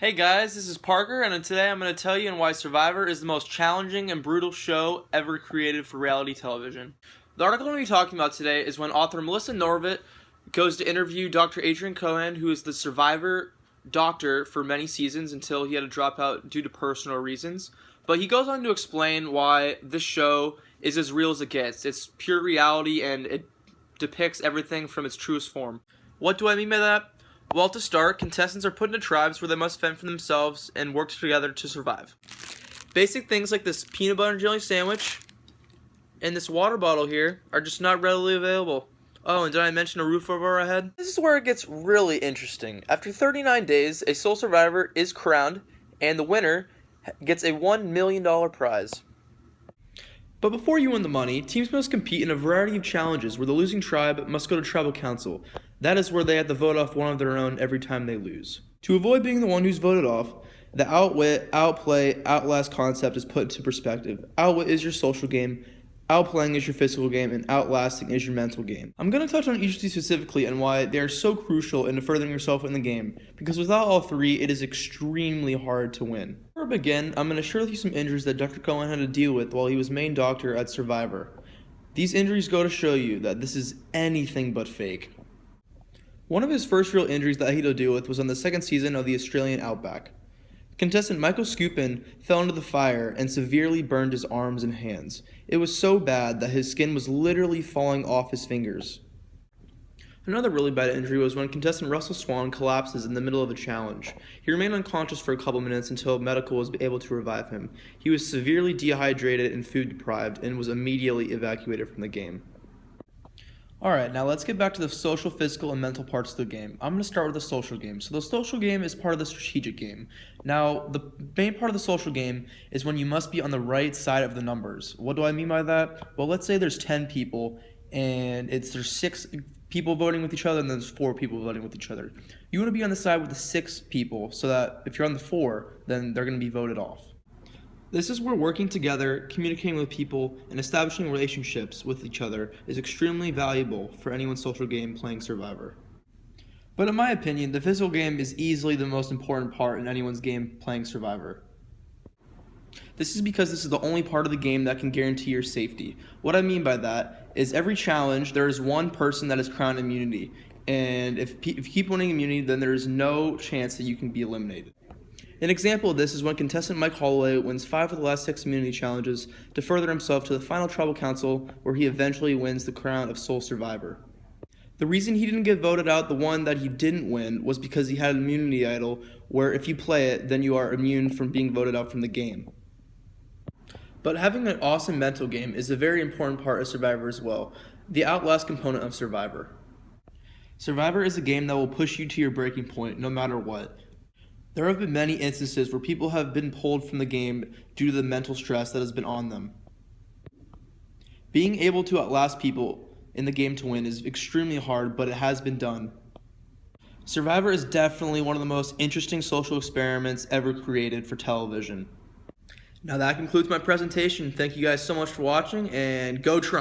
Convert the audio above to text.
Hey guys, this is Parker, and today I'm going to tell you why Survivor is the most challenging and brutal show ever created for reality television. The article I'm going to be talking about today is when author Melissa Norvett goes to interview Dr. Adrian Cohen, who is the Survivor doctor for many seasons until he had to drop out due to personal reasons. But he goes on to explain why this show is as real as it gets. It's pure reality and it depicts everything from its truest form. What do I mean by that? Well, to start, contestants are put into tribes where they must fend for themselves and work together to survive. Basic things like this peanut butter and jelly sandwich and this water bottle here are just not readily available. Oh, and did I mention a roof over our head? This is where it gets really interesting. After 39 days, a sole survivor is crowned, and the winner gets a $1 million prize. But before you win the money, teams must compete in a variety of challenges where the losing tribe must go to tribal council. That is where they have to vote off one of their own every time they lose. To avoid being the one who's voted off, the outwit, outplay, outlast concept is put into perspective. Outwit is your social game, outplaying is your physical game, and outlasting is your mental game. I'm going to touch on each of these specifically and why they are so crucial in furthering yourself in the game, because without all three, it is extremely hard to win. Before we begin, I'm going to share with you some injuries that Dr. Cohen had to deal with while he was main doctor at Survivor. These injuries go to show you that this is anything but fake. One of his first real injuries that he had to deal with was on the second season of the Australian Outback. Contestant Michael Skupin fell into the fire and severely burned his arms and hands. It was so bad that his skin was literally falling off his fingers. Another really bad injury was when contestant Russell Swan collapses in the middle of a challenge. He remained unconscious for a couple minutes until medical was able to revive him. He was severely dehydrated and food deprived and was immediately evacuated from the game. Alright, now let's get back to the social, physical, and mental parts of the game. I'm going to start with the social game. So the social game is part of the strategic game. Now, the main part of the social game is when you must be on the right side of the numbers. What do I mean by that? Well, let's say there's 10 people, and there's 6 people voting with each other, and there's 4 people voting with each other. You want to be on the side with the 6 people, so that if you're on the 4, then they're going to be voted off. This is where working together, communicating with people, and establishing relationships with each other is extremely valuable for anyone's social game playing Survivor. But in my opinion, the physical game is easily the most important part in anyone's game playing Survivor. This is because this is the only part of the game that can guarantee your safety. What I mean by that is every challenge, there is one person that is crowned immunity. And if you keep winning immunity, then there is no chance that you can be eliminated. An example of this is when contestant Mike Holloway wins 5 of the last 6 immunity challenges to further himself to the final tribal council, where he eventually wins the crown of sole survivor. The reason he didn't get voted out, the one that he didn't win, was because he had an immunity idol where if you play it, then you are immune from being voted out from the game. But having an awesome mental game is a very important part of Survivor as well, the outlast component of Survivor. Survivor is a game that will push you to your breaking point no matter what. There have been many instances where people have been pulled from the game due to the mental stress that has been on them. Being able to outlast people in the game to win is extremely hard, but it has been done. Survivor is definitely one of the most interesting social experiments ever created for television. Now that concludes my presentation. Thank you guys so much for watching, and go Trump!